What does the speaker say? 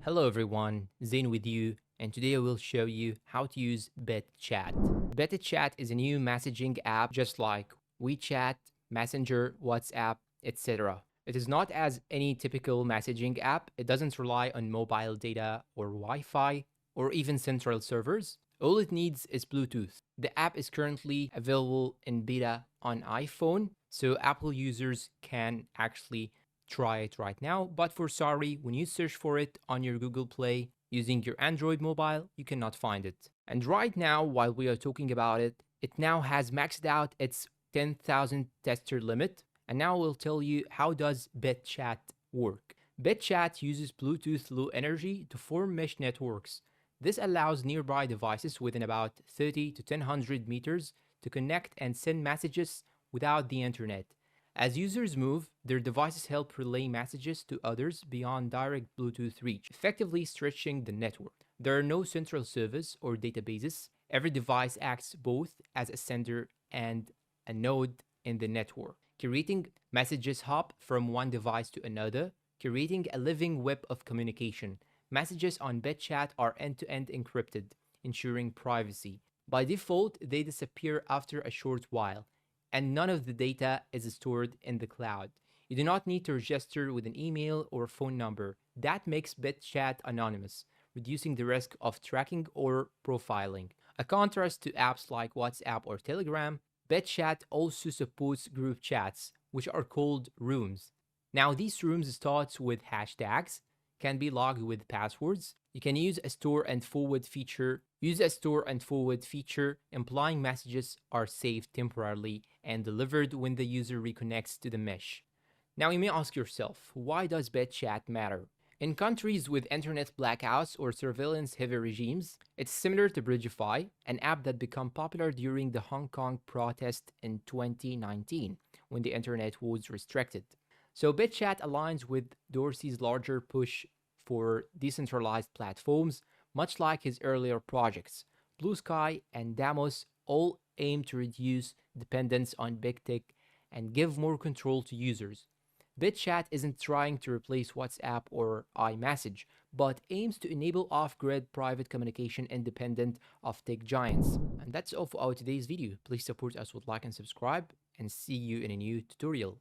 Hello everyone, Zain with you, and today I will show you how to use BitChat. BitChat is a new messaging app just like WeChat, Messenger, WhatsApp, etc. It is not as any typical messaging app. It doesn't rely on mobile data or Wi-Fi or even central servers. All it needs is Bluetooth. The app is currently available in beta on iPhone, so Apple users can actually try it right now. But for sorry, when you search for it on your Google Play using your Android mobile, you cannot find it. And right now, while we are talking about it, it now has maxed out its 10,000 tester limit. And now we'll tell you how does BitChat work. BitChat uses Bluetooth Low Energy to form mesh networks. This allows nearby devices within about 30 to 100 meters to connect and send messages without the internet. As users move, their devices help relay messages to others beyond direct Bluetooth reach, effectively stretching the network. There are no central servers or databases. Every device acts both as a sender and a node in the network, creating messages hop from one device to another, creating a living web of communication. Messages on BitChat are end-to-end encrypted, ensuring privacy. By default, they disappear after a short while, and none of the data is stored in the cloud. You do not need to register with an email or phone number. That makes BitChat anonymous, reducing the risk of tracking or profiling. A contrast to apps like WhatsApp or Telegram, BitChat also supports group chats, which are called rooms. Now, these rooms start with hashtags, can be logged with passwords. You can use a store and forward feature. Implying messages are saved temporarily and delivered when the user reconnects to the mesh. Now you may ask yourself, why does BitChat matter? In countries with internet blackouts or surveillance-heavy regimes, it's similar to Bridgefy, an app that became popular during the Hong Kong protest in 2019, when the internet was restricted. So BitChat aligns with Dorsey's larger push for decentralized platforms, much like his earlier projects. Blue Sky and Damos all aim to reduce dependence on big tech and give more control to users. BitChat isn't trying to replace WhatsApp or iMessage, but aims to enable off-grid private communication independent of tech giants. And that's all for our today's video. Please support us with like and subscribe, and see you in a new tutorial.